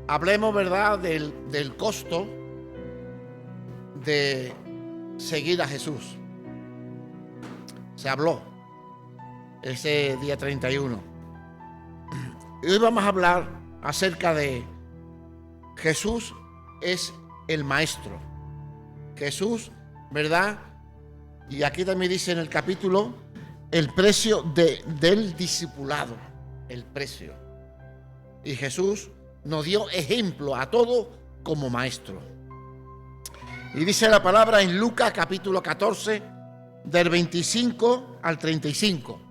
Hablemos, ¿verdad?, del costo de seguir a Jesús. Se habló ese día 31. Y hoy vamos a hablar acerca de Jesús es el Maestro. Jesús, ¿verdad? Y aquí también dice en el capítulo el precio del discipulado. El precio. Y Jesús nos dio ejemplo a todos como Maestro. Y dice la palabra en Lucas capítulo 14, del 25 al 35.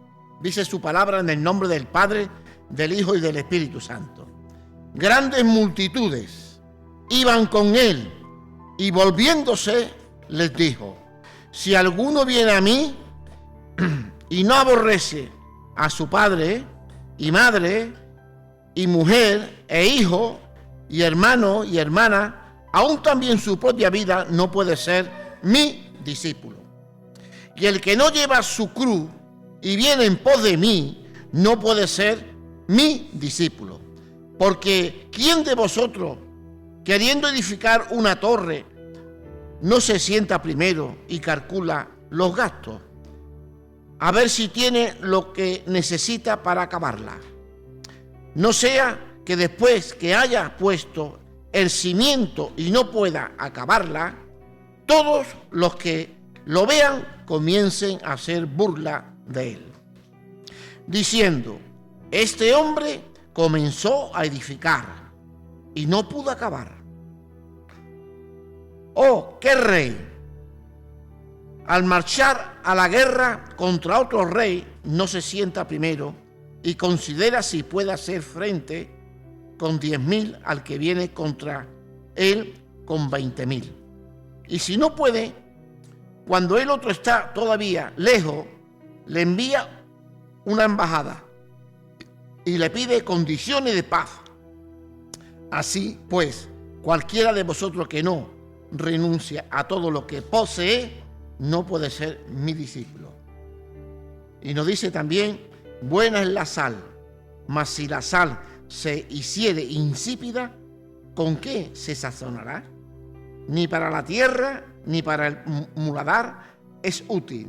Dice su palabra en el nombre del Padre, del Hijo y del Espíritu Santo. Grandes multitudes iban con él y volviéndose les dijo: si alguno viene a mí y no aborrece a su padre y madre y mujer e hijo y hermano y hermana, aún también su propia vida, no puede ser mi discípulo. Y el que no lleva su cruz y viene en pos de mí, no puede ser mi discípulo. Porque ¿quién de vosotros, queriendo edificar una torre, no se sienta primero y calcula los gastos, a ver si tiene lo que necesita para acabarla? No sea que después que haya puesto el cimiento y no pueda acabarla, todos los que lo vean comiencen a hacer burla de él, diciendo: este hombre comenzó a edificar y no pudo acabar. Oh, qué rey, al marchar a la guerra contra otro rey, no se sienta primero y considera si puede hacer frente con 10,000 al que viene contra él con 20,000. Y si no puede, cuando el otro está todavía lejos, le envía una embajada y le pide condiciones de paz. Así pues, cualquiera de vosotros que no renuncia a todo lo que posee, no puede ser mi discípulo. Y nos dice también: buena es la sal, mas si la sal se hiciere insípida, ¿con qué se sazonará? Ni para la tierra, ni para el muladar es útil.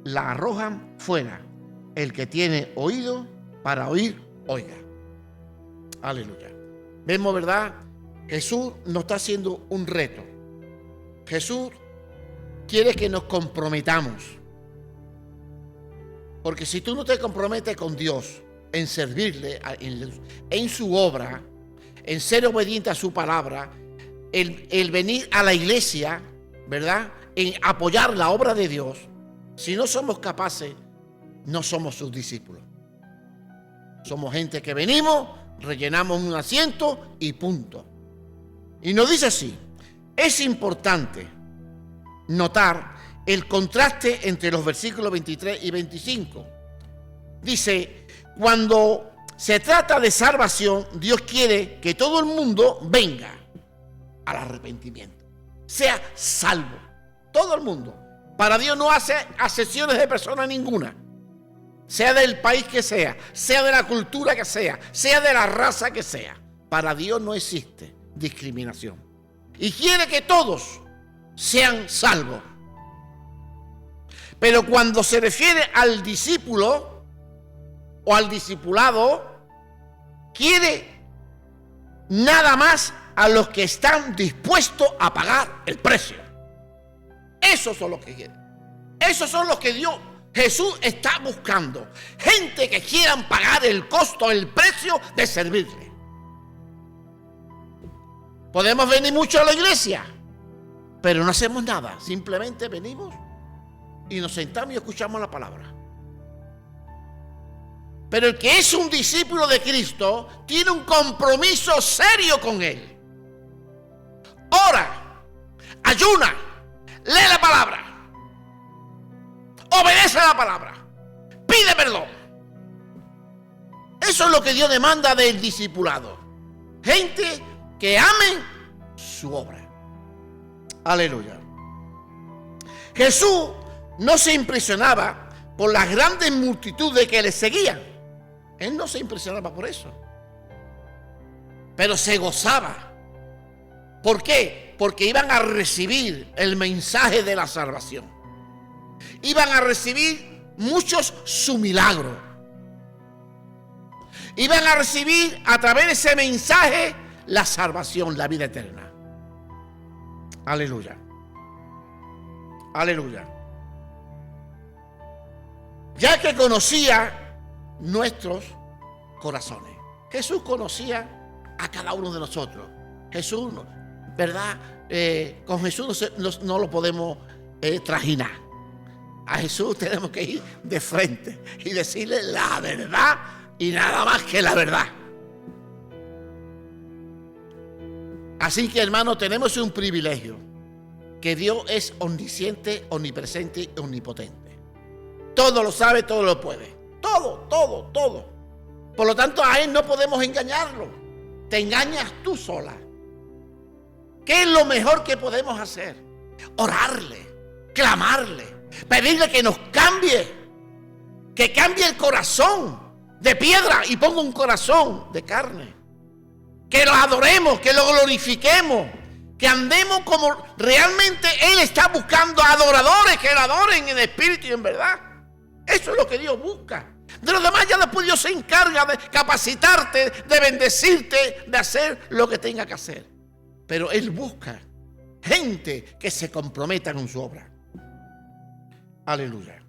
La arrojan fuera. El que tiene oído para oír, oiga. Aleluya. Vemos, ¿verdad? Jesús nos está haciendo un reto. Jesús quiere que nos comprometamos. Porque si tú no te comprometes con Dios en servirle, en su obra, en ser obediente a su palabra, el venir a la iglesia, ¿verdad?, en apoyar la obra de Dios, si no somos capaces, no somos sus discípulos. Somos gente que venimos, rellenamos un asiento y punto. Y nos dice así: es importante notar el contraste entre los versículos 23 y 25. Dice: cuando se trata de salvación, Dios quiere que todo el mundo venga al arrepentimiento, sea salvo, todo el mundo. Para Dios no hace acepciones de persona ninguna, sea del país que sea de la cultura que sea de la raza que sea. Para Dios no existe discriminación y quiere que todos sean salvos. Pero cuando se refiere al discípulo o al discipulado, quiere nada más a los que están dispuestos a pagar el precio. Esos son los que quiere. Esos son los que Jesús está buscando. Gente que quieran pagar el costo, el precio de servirle. Podemos venir mucho a la iglesia, pero no hacemos nada. Simplemente venimos y nos sentamos y escuchamos la palabra. Pero el que es un discípulo de Cristo tiene un compromiso serio con Él. Ora, ayuna, lee la palabra, obedece a la palabra, pide perdón. Eso es lo que Dios demanda del discipulado. Gente que ame su obra. Aleluya. Jesús no se impresionaba por las grandes multitudes que le seguían. Él no se impresionaba por eso. pero se gozaba. ¿Por qué? Porque iban a recibir el mensaje de la salvación. Iban a recibir muchos su milagro. Iban a recibir a través de ese mensaje la salvación, la vida eterna. Aleluya. Aleluya. Ya que conocía nuestros corazones. Jesús conocía a cada uno de nosotros. Jesús, ¿verdad? Con Jesús no lo podemos trajinar. A Jesús tenemos que ir de frente y decirle la verdad y nada más que la verdad. Así que, hermano, tenemos un privilegio, que Dios es omnisciente, omnipresente y omnipotente. Todo lo sabe, todo lo puede. Todo. Por lo tanto, a Él no podemos engañarlo. Te engañas tú sola. ¿Qué es lo mejor que podemos hacer? Orarle, clamarle, pedirle que nos cambie, que cambie el corazón de piedra y ponga un corazón de carne. Que lo adoremos, que lo glorifiquemos, que andemos como realmente Él está buscando adoradores que lo adoren en espíritu y en verdad. Eso es lo que Dios busca. De los demás ya después Dios se encarga de capacitarte, de bendecirte, de hacer lo que tenga que hacer. Pero Él busca gente que se comprometa con su obra. Aleluya.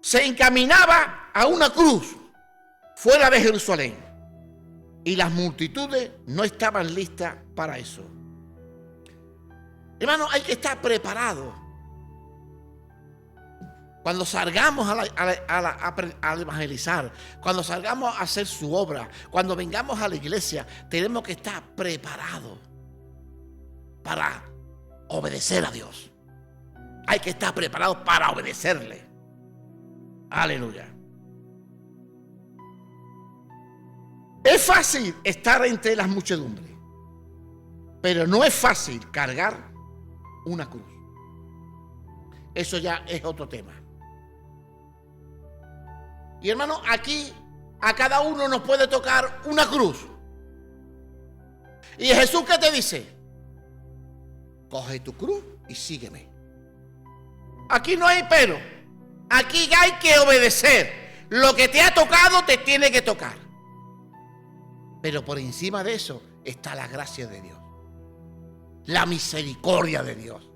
Se encaminaba a una cruz fuera de Jerusalén. Y las multitudes no estaban listas para eso. Hermano, hay que estar preparados. Cuando salgamos a evangelizar, cuando salgamos a hacer su obra, cuando vengamos a la iglesia, tenemos que estar preparados para obedecer a Dios. Hay que estar preparados para obedecerle. Aleluya. Es fácil estar entre las muchedumbres, pero no es fácil cargar una cruz. Eso ya es otro tema. Y hermano, aquí a cada uno nos puede tocar una cruz. Y Jesús, ¿qué te dice? Coge tu cruz y sígueme. Aquí no hay pero. Aquí hay que obedecer. Lo que te ha tocado te tiene que tocar. Pero por encima de eso está la gracia de Dios, la misericordia de Dios,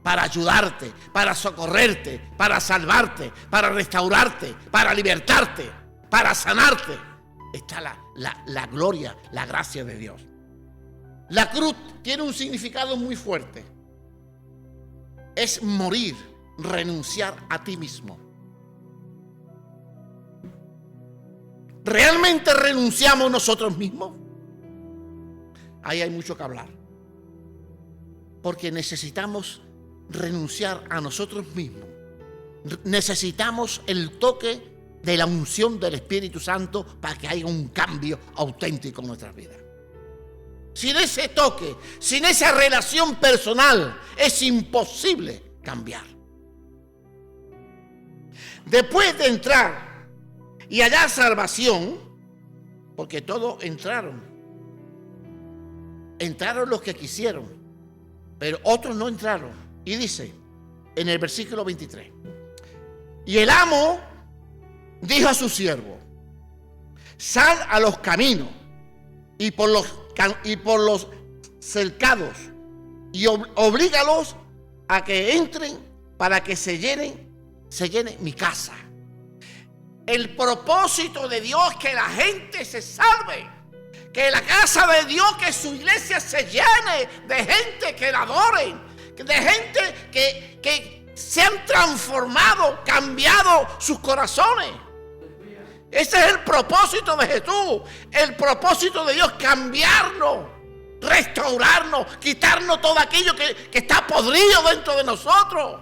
para ayudarte, para socorrerte, para salvarte, para restaurarte, para libertarte, para sanarte. Está la gloria, la gracia de Dios. La cruz tiene un significado muy fuerte. Es morir, renunciar a ti mismo. ¿Realmente renunciamos nosotros mismos? Ahí hay mucho que hablar. Porque necesitamos renunciar a nosotros mismos. Necesitamos el toque de la unción del Espíritu Santo para que haya un cambio auténtico en nuestras vidas. Sin ese toque, sin esa relación personal, es imposible cambiar. Después de entrar y hallar salvación, porque todos entraron los que quisieron, pero otros no entraron. Y dice en el versículo 23: y el amo dijo a su siervo: sal a los caminos y por los cercados y oblígalos a que entren para que se llene mi casa. El propósito de Dios es que la gente se salve, que la casa de Dios, que su iglesia se llene de gente que la adoren, de gente que se han transformado, cambiado sus corazones. Ese es el propósito de Jesús, el propósito de Dios, cambiarnos, restaurarnos, quitarnos todo aquello que está podrido dentro de nosotros.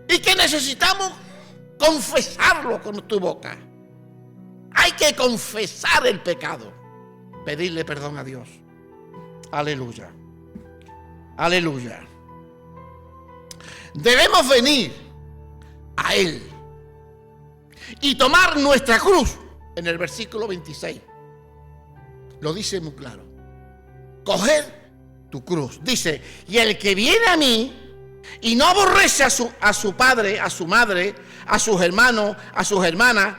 Y que necesitamos confesarlo con tu boca. Hay que confesar el pecado, pedirle perdón a Dios. Aleluya. Aleluya. Debemos venir a Él y tomar nuestra cruz en el versículo 26. Lo dice muy claro. Coged tu cruz. Dice, y el que viene a mí y no aborrece a su padre, a su madre, a sus hermanos, a sus hermanas,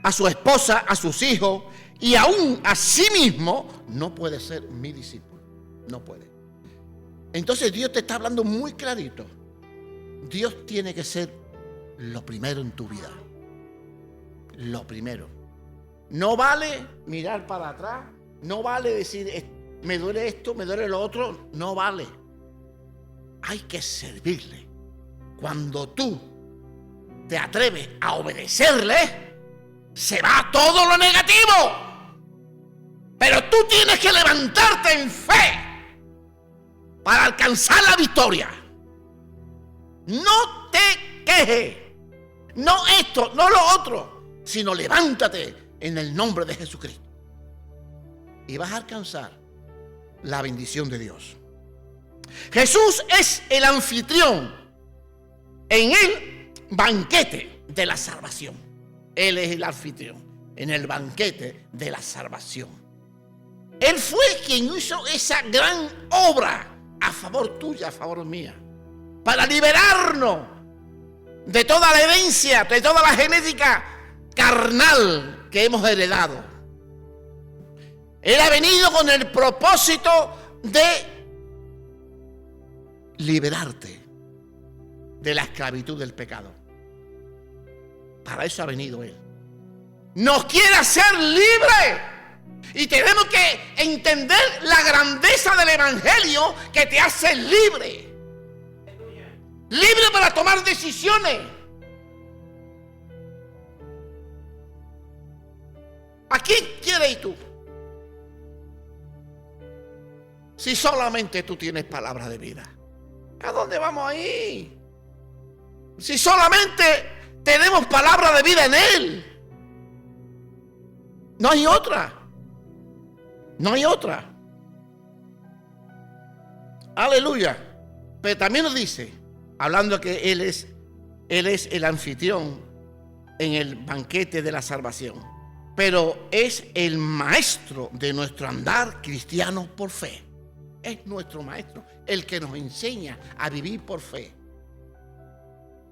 a su esposa, a sus hijos y aún a sí mismo, no puede ser mi discípulo. No puede. Entonces Dios te está hablando muy clarito. Dios tiene que ser lo primero en tu vida. Lo primero. No vale mirar para atrás. No vale decir, me duele esto, me duele lo otro. No vale. Hay que servirle. Cuando tú te atreves a obedecerle, se va todo lo negativo. Pero tú tienes que levantarte en fe para alcanzar la victoria. No te quejes. No esto, no lo otro, sino levántate en el nombre de Jesucristo. Y vas a alcanzar la bendición de Dios. Jesús es el anfitrión en el banquete de la salvación. Él es el anfitrión en el banquete de la salvación. Él fue quien hizo esa gran obra a favor tuya, a favor mía, para liberarnos de toda la herencia, de toda la genética carnal que hemos heredado. Él ha venido con el propósito de liberarte de la esclavitud del pecado. Para eso ha venido Él. Nos quiere hacer libres. Y tenemos que entender la grandeza del Evangelio que te hace libre. Libre para tomar decisiones. ¿A quién quieres ir tú? Si solamente tú tienes palabra de vida. ¿A dónde vamos a ir? Si solamente tenemos palabra de vida en Él. No hay otra. No hay otra. Aleluya. Pero también nos dice, hablando que Él es el anfitrión en el banquete de la salvación, pero es el maestro de nuestro andar cristiano por fe. Es nuestro maestro, el que nos enseña a vivir por fe.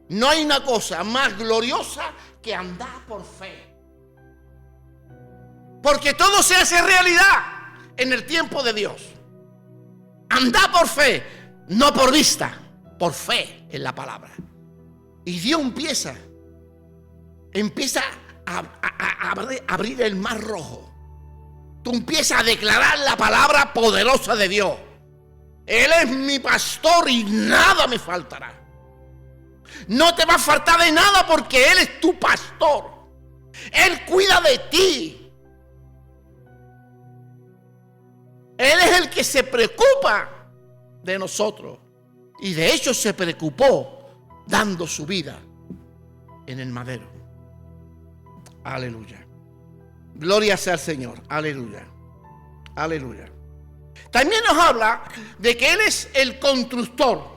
No hay una cosa más gloriosa que andar por fe. Porque todo se hace realidad en el tiempo de Dios. Andar por fe, no por vista, por fe en la palabra. Y Dios empieza a abrir el mar rojo. Tú empiezas a declarar la palabra poderosa de Dios. Él es mi pastor y nada me faltará. No te va a faltar de nada porque Él es tu pastor. Él cuida de ti. Él es el que se preocupa de nosotros. Y de hecho se preocupó dando su vida en el madero. Aleluya. Gloria sea al Señor. Aleluya. Aleluya. También nos habla de que Él es el constructor.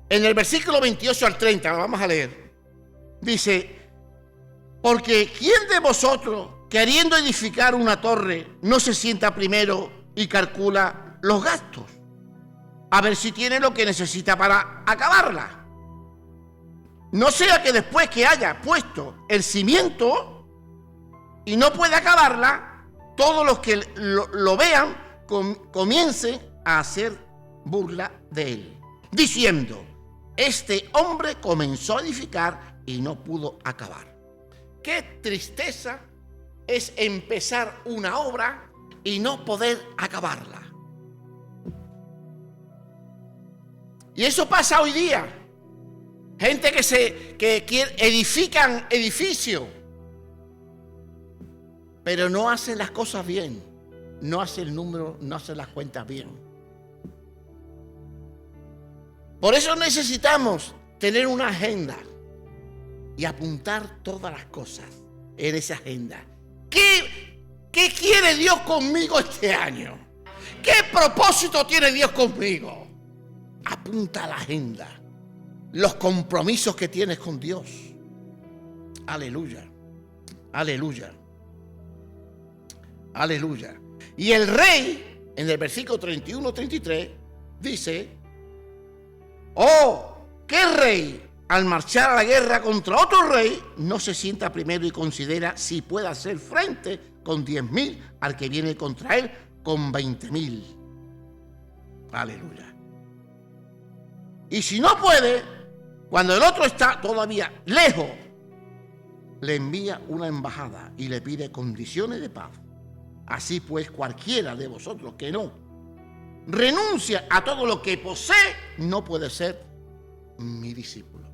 En el versículo 28 al 30, vamos a leer. Dice, porque ¿quién de vosotros, queriendo edificar una torre, no se sienta primero y calcula los gastos? A ver si tiene lo que necesita para acabarla. No sea que después que haya puesto el cimiento y no pueda acabarla, todos los que lo vean comiencen a hacer burla de él, diciendo, este hombre comenzó a edificar y no pudo acabar. Qué tristeza es empezar una obra y no poder acabarla. Y eso pasa hoy día. Gente que edifican edificios, pero no hacen las cosas bien. No hacen el número, no hacen las cuentas bien. Por eso necesitamos tener una agenda y apuntar todas las cosas en esa agenda. ¿Qué quiere Dios conmigo este año? ¿Qué propósito tiene Dios conmigo? Apunta a la agenda los compromisos que tienes con Dios. Aleluya. Aleluya. Aleluya. Y el rey, en el versículo 31-33, dice: oh, ¿qué rey al marchar a la guerra contra otro rey no se sienta primero y considera si puede hacer frente con 10,000 al que viene contra él con 20,000? Aleluya. Y si no puede, cuando el otro está todavía lejos, le envía una embajada y le pide condiciones de paz. Así pues, cualquiera de vosotros que no renuncia a todo lo que posee, no puede ser mi discípulo.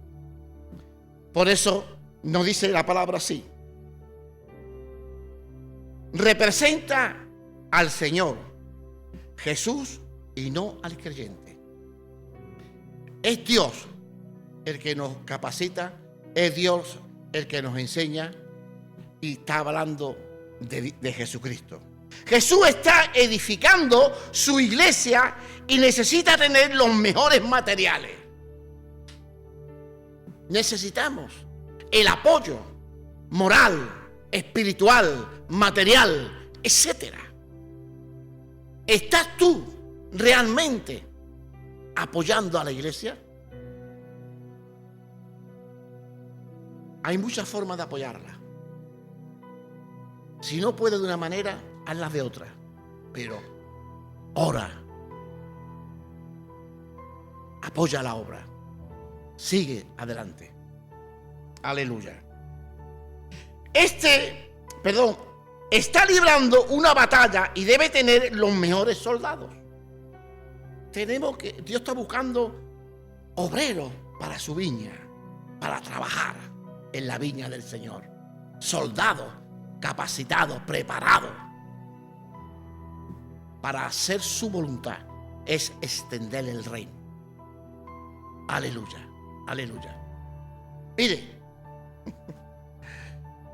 Por eso nos dice la palabra así: representa al Señor Jesús y no al creyente. Es Dios el que nos capacita, es Dios el que nos enseña, y está hablando de Jesucristo. Jesús está edificando su iglesia y necesita tener los mejores materiales. Necesitamos el apoyo moral, espiritual, material, etc. ¿Estás tú realmente apoyando a la iglesia? Hay muchas formas de apoyarla. Si no puedes de una manera, hazla de otra. Pero ora. Apoya la obra. Sigue adelante. Aleluya. Está librando una batalla y debe tener los mejores soldados. Dios está buscando obreros para su viña, para trabajar en la viña del Señor. Soldados capacitados, preparados para hacer su voluntad, es extender el reino. Aleluya, aleluya. Mire,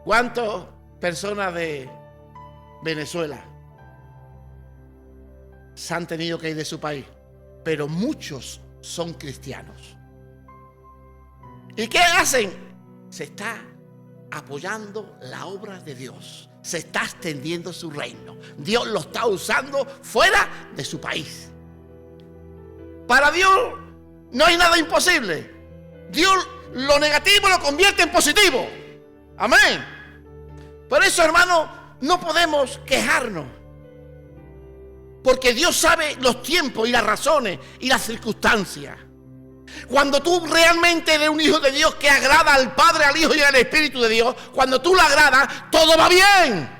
¿cuántas personas de Venezuela se han tenido que ir de su país? Pero muchos son cristianos. ¿Y qué hacen? Se está apoyando la obra de Dios. Se está extendiendo su reino. Dios lo está usando fuera de su país. Para Dios no hay nada imposible. Dios lo negativo lo convierte en positivo. Amén. Por eso, hermano, no podemos quejarnos. Porque Dios sabe los tiempos y las razones y las circunstancias. Cuando tú realmente eres un hijo de Dios que agrada al Padre, al Hijo y al Espíritu de Dios, cuando tú lo agradas, todo va bien.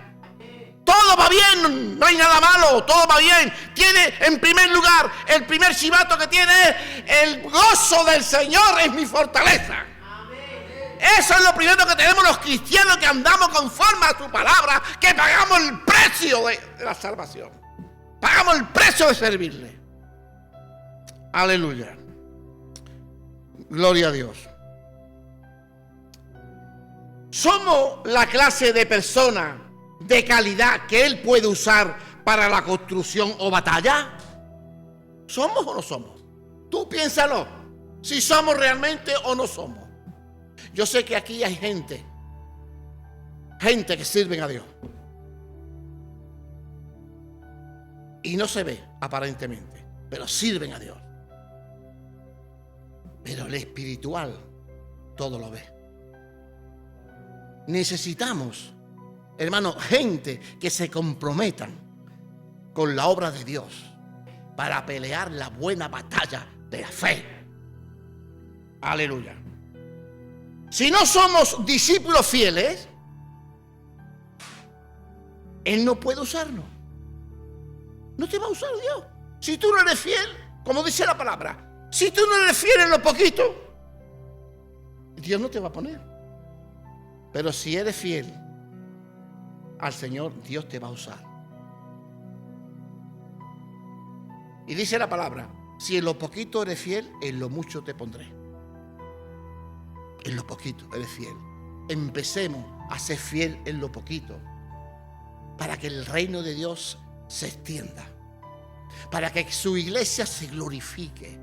Todo va bien, no hay nada malo, todo va bien. Tiene en primer lugar, el primer chivato que tiene es: el gozo del Señor es mi fortaleza. Eso es lo primero que tenemos los cristianos que andamos conforme a su palabra, que pagamos el precio de la salvación. Pagamos el precio de servirle. Aleluya. Gloria a Dios. Somos la clase de persona de calidad que Él puede usar para la construcción o batalla. ¿Somos o no somos? Tú piénsalo, si somos realmente o no somos. Yo sé que aquí hay gente que sirven a Dios y no se ve aparentemente, pero sirven a Dios. Pero el espiritual todo lo ve. Necesitamos, hermanos, gente que se comprometan con la obra de Dios para pelear la buena batalla de la fe. Aleluya. Si no somos discípulos fieles, Él no puede usarnos. No te va a usar Dios. Si tú no eres fiel, como dice la palabra, si tú no eres fiel en lo poquito, Dios no te va a poner. Pero si eres fiel al Señor, Dios te va a usar. Y dice la palabra: si en lo poquito eres fiel, en lo mucho te pondré. En lo poquito eres fiel. Empecemos a ser fiel en lo poquito, para que el reino de Dios se extienda, para que su iglesia se glorifique,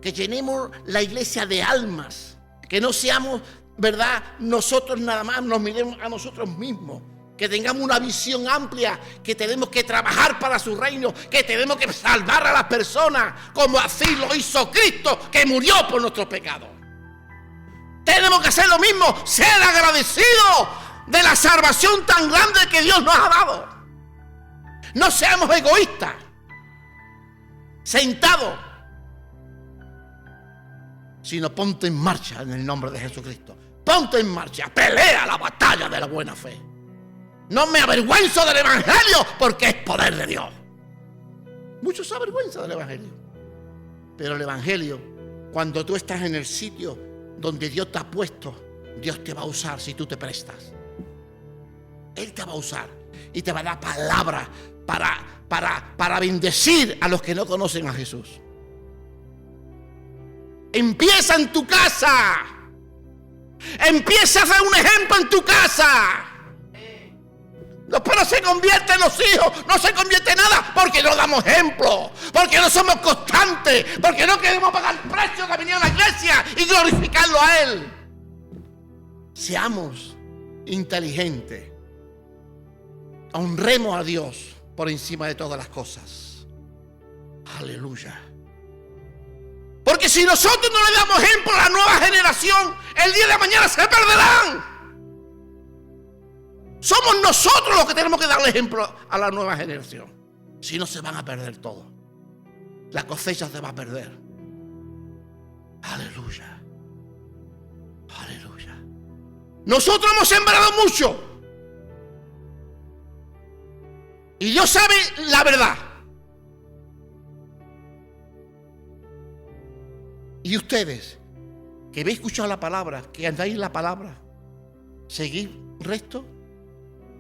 que llenemos la iglesia de almas, que no seamos ¿verdad?, nosotros nada más nos miremos a nosotros mismos. Que tengamos una visión amplia, que tenemos que trabajar para su reino, que tenemos que salvar a las personas, como así lo hizo Cristo, que murió por nuestros pecados. Tenemos que hacer lo mismo, ser agradecidos de la salvación tan grande que Dios nos ha dado. No seamos egoístas, sentados, sino ponte en marcha en el nombre de Jesucristo. Ponte en marcha, pelea la batalla de la buena fe. No me avergüenzo del evangelio porque es poder de Dios. Muchos se avergüenzan del evangelio. Pero el evangelio, cuando tú estás en el sitio donde Dios te ha puesto, Dios te va a usar si tú te prestas. Él te va a usar y te va a dar palabras para bendecir a los que no conocen a Jesús. Empieza en tu casa. Empieza a hacer un ejemplo en tu casa. Después no se convierte en los hijos, no se convierte en nada, porque no damos ejemplo, porque no somos constantes, porque no queremos pagar el precio de venir a la iglesia y glorificarlo a Él. Seamos inteligentes, honremos a Dios por encima de todas las cosas. Aleluya. Porque si nosotros no le damos ejemplo a la nueva generación, el día de mañana se perderán. Somos nosotros los que tenemos que darle ejemplo a la nueva generación. Si no, se van a perder todo. La cosecha se va a perder. Aleluya. Aleluya. Nosotros hemos sembrado mucho. Y Dios sabe la verdad. Y ustedes, que habéis escuchado la palabra, que andáis en la palabra, ¿seguís resto?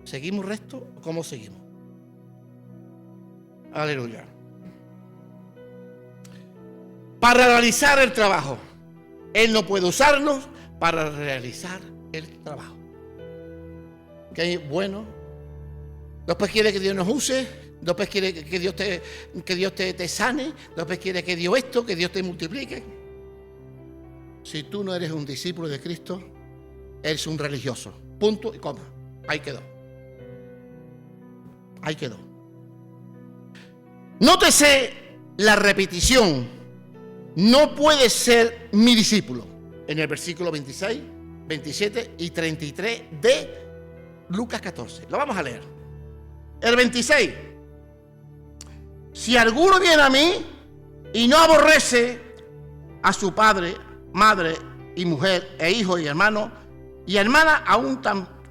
¿Seguimos resto o cómo seguimos? Aleluya. Para realizar el trabajo. Él no puede usarnos para realizar el trabajo. ¿Qué bueno? Después quiere que Dios nos use. Después quiere que Dios te sane. Después quiere que Dios esto, que Dios te multiplique. Si tú no eres un discípulo de Cristo, eres un religioso. Punto y coma. Ahí quedó. Ahí quedó. Nótese la repetición. No puede ser mi discípulo. En el versículo 26, 27 y 33 de Lucas 14. Lo vamos a leer. El 26. Si alguno viene a mí y no aborrece a su padre, madre y mujer, e hijo y hermano y hermana, aún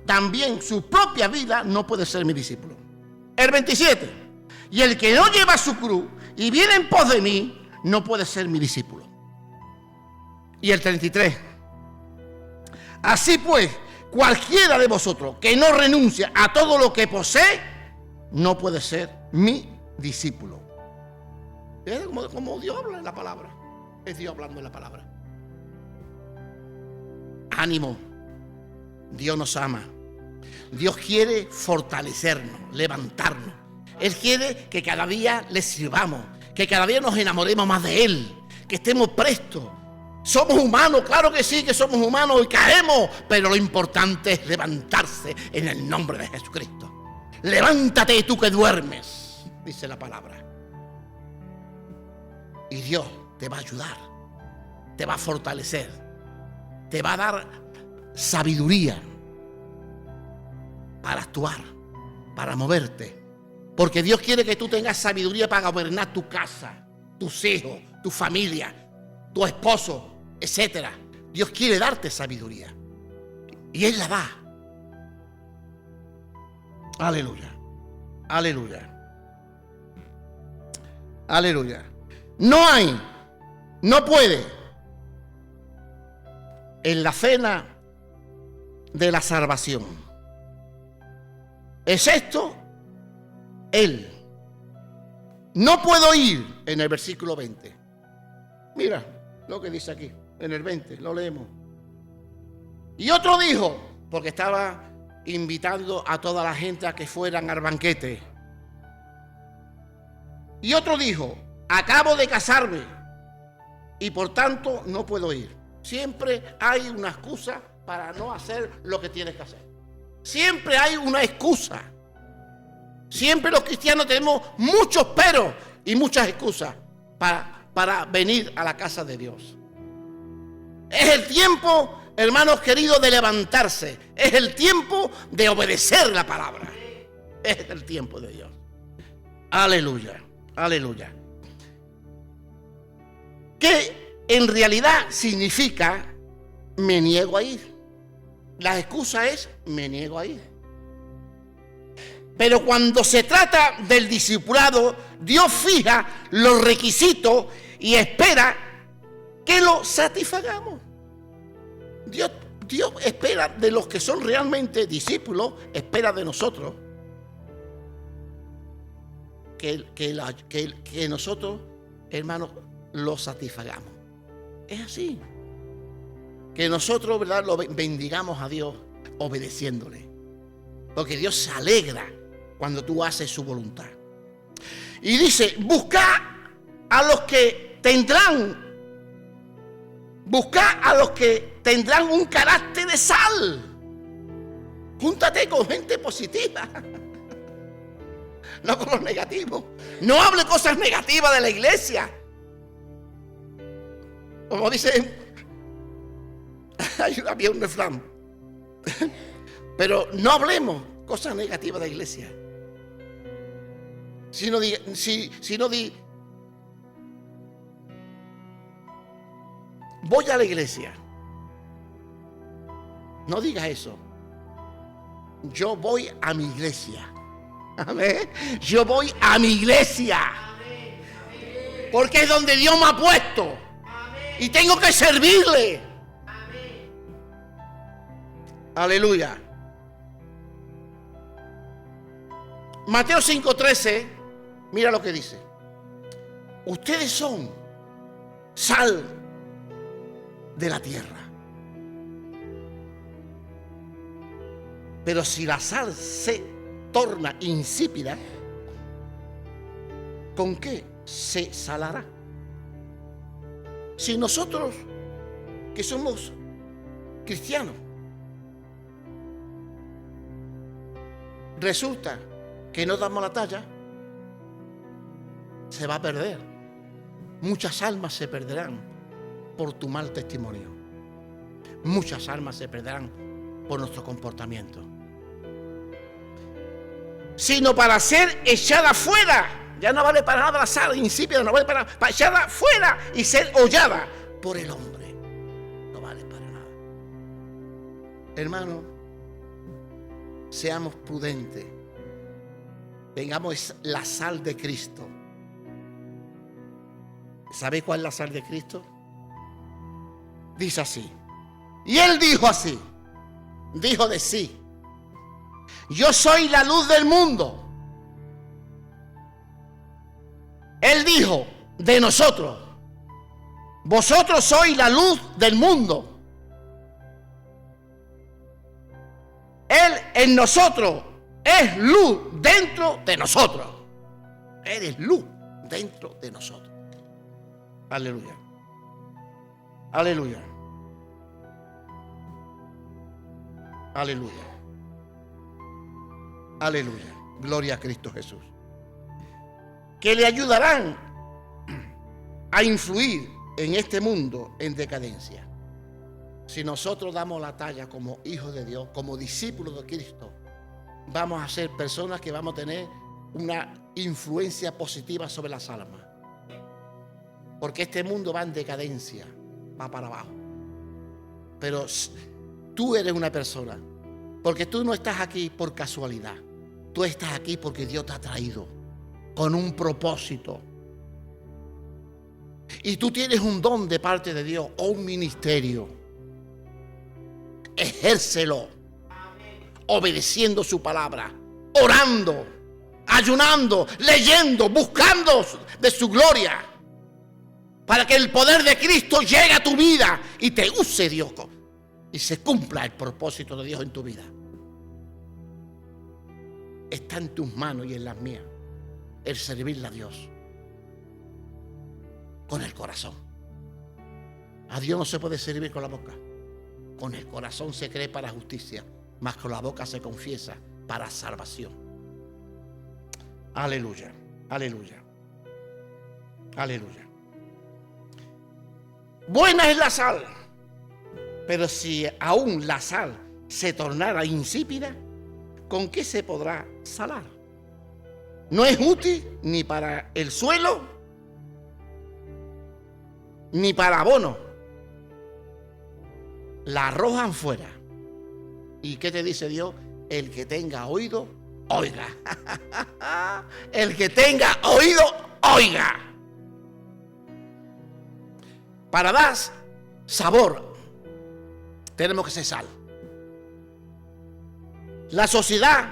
también su propia vida, no puede ser mi discípulo. El 27. Y el que no lleva su cruz y viene en pos de mí, no puede ser mi discípulo. Y el 33. Así pues, cualquiera de vosotros que no renuncia a todo lo que posee, no puede ser mi discípulo. ¿Ves cómo Dios habla en la palabra? Es Dios hablando en la palabra. Ánimo. Dios nos ama. Dios quiere fortalecernos, levantarnos. Él quiere que cada día le sirvamos, que cada día nos enamoremos más de Él, que estemos prestos. Somos humanos, claro que sí, que somos humanos y caemos, pero lo importante es levantarse en el nombre de Jesucristo. Levántate tú que duermes, dice la palabra. Y Dios te va a ayudar, te va a fortalecer, te va a dar sabiduría para actuar, para moverte. Porque Dios quiere que tú tengas sabiduría para gobernar tu casa, tus hijos, tu familia, tu esposo, etcétera. Dios quiere darte sabiduría. Y Él la da. Aleluya. Aleluya. Aleluya. No puede en la cena de la salvación, excepto Él. No puedo ir en el versículo 20. Mira lo que dice aquí, en el 20, lo leemos. Y otro dijo, porque estaba invitando a toda la gente a que fueran al banquete. Y otro dijo, acabo de casarme y por tanto no puedo ir. Siempre hay una excusa para no hacer lo que tienes que hacer. Siempre hay una excusa. Siempre los cristianos tenemos muchos peros y muchas excusas para venir a la casa de Dios. Es el tiempo, hermanos queridos, de levantarse. Es el tiempo de obedecer la palabra. Es el tiempo de Dios. Aleluya, aleluya. ¿Qué en realidad significa me niego a ir? La excusa es me niego a ir. Pero cuando se trata del discipulado, Dios fija los requisitos y espera que lo satisfagamos. Dios espera de los que son realmente discípulos, espera de nosotros que nosotros, hermanos, lo satisfagamos. Es así. Que nosotros, ¿verdad?, lo bendigamos a Dios obedeciéndole. Porque Dios se alegra cuando tú haces su voluntad. Y dice, buscad a los que tendrán un carácter de sal. Júntate con gente positiva. No con los negativos. No hable cosas negativas de la iglesia. Como dice, había un refrán. Pero no hablemos cosas negativas de la iglesia. Sino voy a la iglesia. No digas eso. Yo voy a mi iglesia. Amén. Yo voy a mi iglesia. Porque es donde Dios me ha puesto. Y tengo que servirle. Aleluya. Mateo 5:13, mira lo que dice. Ustedes son sal de la tierra. Pero si la sal se torna insípida, ¿con qué se salará? Si nosotros, que somos cristianos, resulta que no damos la talla, se va a perder. Muchas almas se perderán por tu mal testimonio. Muchas almas se perderán por nuestro comportamiento. Sino para ser echada fuera. Ya no vale para nada la sal insípida, no vale para echada fuera y ser hollada por el hombre. No vale para nada. Hermano, seamos prudentes. Tengamos la sal de Cristo. ¿Sabéis cuál es la sal de Cristo? Dice así. Y él dijo así. Dijo de sí. Yo soy la luz del mundo. Él dijo de nosotros. Vosotros sois la luz del mundo. Él en nosotros es luz dentro de nosotros. Él es luz dentro de nosotros. Aleluya. Aleluya. Aleluya. Aleluya. Gloria a Cristo Jesús. Que le ayudarán a influir en este mundo en decadencia. Si nosotros damos la talla como hijos de Dios, como discípulos de Cristo, vamos a ser personas que vamos a tener una influencia positiva sobre las almas. Porque este mundo va en decadencia, va para abajo. Pero tú eres una persona, porque tú no estás aquí por casualidad. Tú estás aquí porque Dios te ha traído con un propósito. Y tú tienes un don de parte de Dios o un ministerio. Ejércelo. Obedeciendo su palabra, orando, ayunando, leyendo, buscando de su gloria, para que el poder de Cristo llegue a tu vida y te use Dios y se cumpla el propósito de Dios en tu vida. Está en tus manos y en las mías el servirle a Dios con el corazón. A Dios no se puede servir con la boca con el corazón se cree para justicia, mas con la boca se confiesa para salvación. Aleluya, aleluya, aleluya. Buena es la sal, pero si aún la sal se tornara insípida, ¿con qué se podrá salar? No es útil ni para el suelo, ni para abono. La arrojan fuera. ¿Y qué te dice Dios? El que tenga oído, oiga. El que tenga oído, oiga. Para dar sabor, tenemos que ser sal. La sociedad,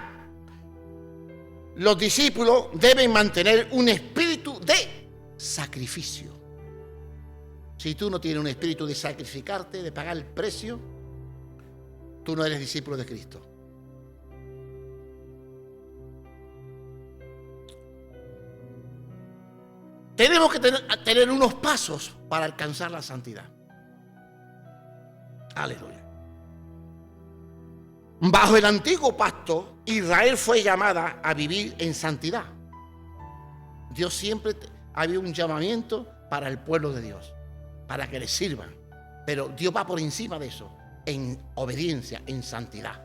los discípulos deben mantener un espíritu de sacrificio. Si tú no tienes un espíritu de sacrificarte, de pagar el precio, tú no eres discípulo de Cristo. Tenemos que tener unos pasos para alcanzar la santidad. Aleluya. Bajo el antiguo pacto, Israel fue llamada a vivir en santidad. Dios siempre había un llamamiento para el pueblo de Dios, para que le sirvan. Pero Dios va por encima de eso, en obediencia, en santidad.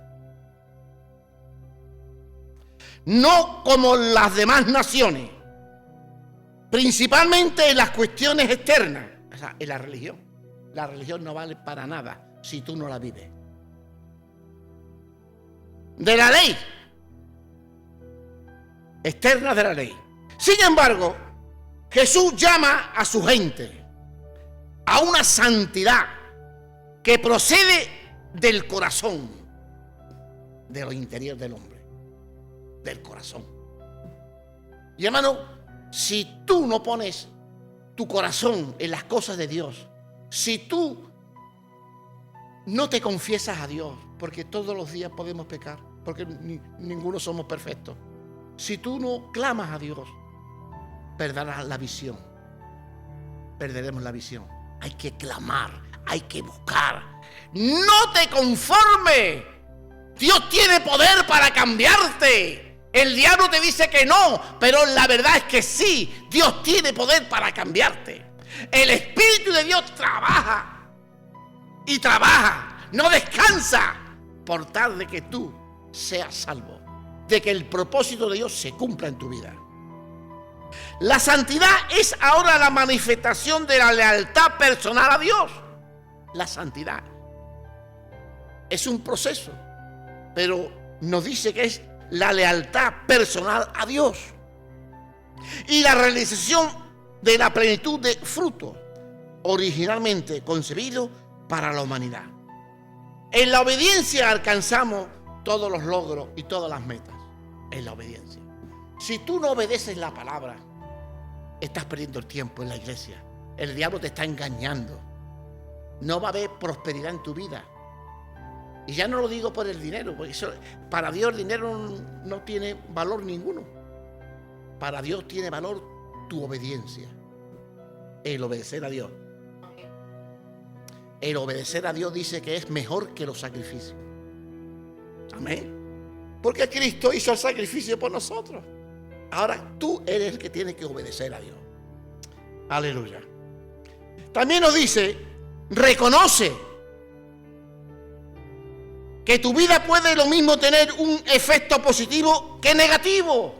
No como las demás naciones, principalmente en las cuestiones externas, o sea, en la religión. La religión no vale para nada si tú no la vives. De la ley, externa de la ley. Sin embargo, Jesús llama a su gente a una santidad que procede del corazón, de lo interior del hombre, del corazón. Y hermano, si tú no pones tu corazón en las cosas de Dios, si tú no te confiesas a Dios, porque todos los días podemos pecar, porque ninguno somos perfectos. Si tú no clamas a Dios, perderás la visión. Perderemos la visión. Hay que clamar, hay que buscar. No te conformes. Dios tiene poder para cambiarte. El diablo te dice que no, pero la verdad es que sí. Dios tiene poder para cambiarte. El Espíritu de Dios trabaja y trabaja, no descansa, por tal de que tú seas salvo, de que el propósito de Dios se cumpla en tu vida. La santidad es ahora la manifestación de la lealtad personal a Dios. La santidad es un proceso, pero nos dice que es la lealtad personal a Dios y la realización de la plenitud de fruto originalmente concebido para la humanidad. En la obediencia alcanzamos todos los logros y todas las metas. En la obediencia. Si tú no obedeces la palabra, estás perdiendo el tiempo en la iglesia. El diablo te está engañando. No va a haber prosperidad en tu vida. Y ya no lo digo por el dinero, porque eso, para Dios el dinero no tiene valor ninguno. Para Dios tiene valor tu obediencia. El obedecer a Dios. El obedecer a Dios dice que es mejor que los sacrificios. Amén. Porque Cristo hizo el sacrificio por nosotros. Ahora tú eres el que tiene que obedecer a Dios. Aleluya. También nos dice, reconoce que tu vida puede lo mismo tener un efecto positivo que negativo.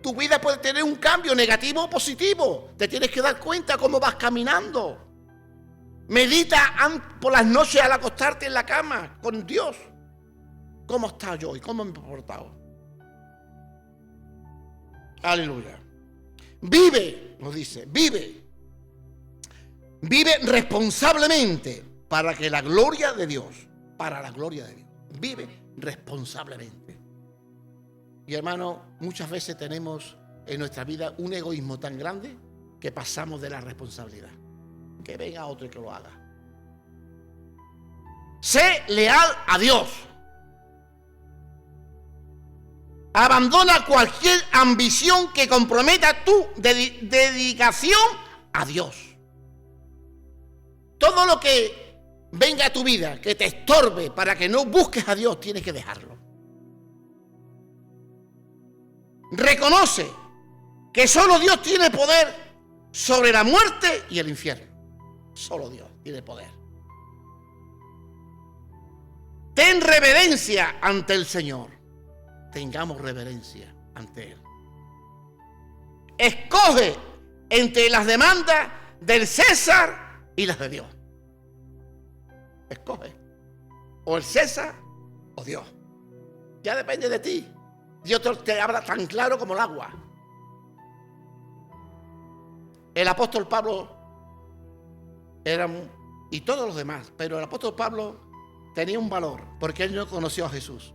Tu vida puede tener un cambio negativo o positivo. Te tienes que dar cuenta cómo vas caminando. Medita por las noches al acostarte en la cama con Dios. ¿Cómo está yo y cómo me he portado? Aleluya. Vive, nos dice, vive. Vive responsablemente para que la gloria de Dios, para la gloria de Dios. Vive responsablemente. Y hermano, muchas veces tenemos en nuestra vida un egoísmo tan grande que pasamos de la responsabilidad. Que venga otro y que lo haga. Sé leal a Dios. Abandona cualquier ambición que comprometa tu dedicación a Dios. Todo lo que venga a tu vida que te estorbe para que no busques a Dios, tienes que dejarlo. Reconoce que solo Dios tiene poder sobre la muerte y el infierno. Solo Dios tiene poder. Ten reverencia ante el Señor. Tengamos reverencia ante Él. Escoge entre las demandas del César y las de Dios. Escoge. O el César o Dios. Ya depende de ti. Dios te habla tan claro como el agua. El apóstol Pablo y todos los demás, pero el apóstol Pablo tenía un valor porque él no conoció a Jesús.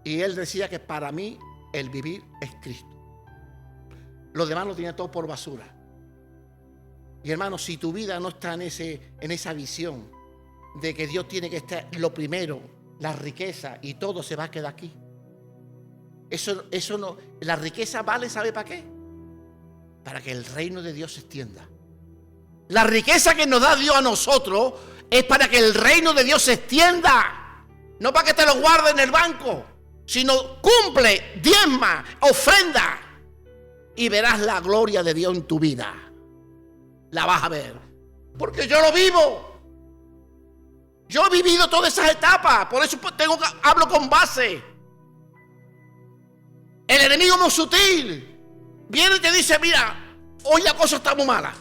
Y él decía que para mí el vivir es Cristo. Los demás lo tienen todo por basura. Y hermano, si tu vida no está en esa visión de que Dios tiene que estar lo primero, la riqueza y todo se va a quedar aquí. Eso no, la riqueza vale, ¿sabe para qué? Para que el reino de Dios se extienda. La riqueza que nos da Dios a nosotros es para que el reino de Dios se extienda. No para que te lo guarde en el banco, sino cumple, diezma, ofrenda y verás la gloria de Dios en tu vida. La vas a ver. Porque yo lo vivo. Yo he vivido todas esas etapas. Por eso hablo con base. El enemigo muy sutil viene y te dice, mira, hoy la cosa está muy mala.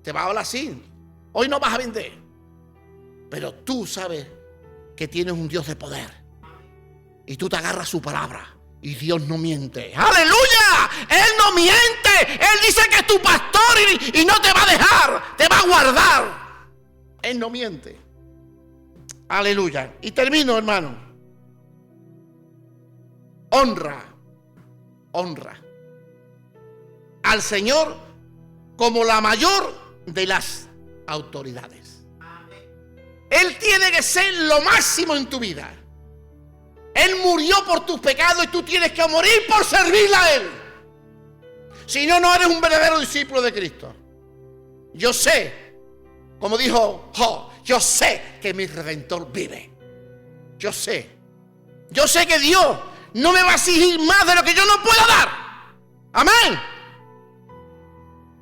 Te va a hablar así. Hoy no vas a vender. Pero tú sabes que tienes un Dios de poder. Y tú te agarras su palabra. Y Dios no miente. ¡Aleluya! Él no miente. Él dice que es tu pastor y no te va a dejar. Te va a guardar. Él no miente. Aleluya. Y termino, hermano. Honra al Señor como la mayor de las autoridades. Él tiene que ser lo máximo en tu vida. Él murió por tus pecados y tú tienes que morir por servirle a Él. Si no, no eres un verdadero discípulo de Cristo. Yo sé, como dijo Job, yo sé que mi Redentor vive. Yo sé que Dios no me va a exigir más de lo que yo no pueda dar. Amén.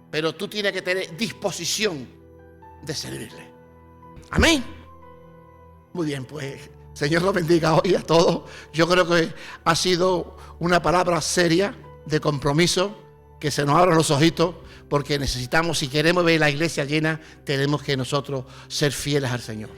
Pero tú tienes que tener disposición de servirle. Amén. Muy bien, pues Señor los bendiga hoy a todos. Yo creo que ha sido una palabra seria de compromiso, que se nos abran los ojitos, porque necesitamos, si queremos ver la iglesia llena, tenemos que nosotros ser fieles al Señor.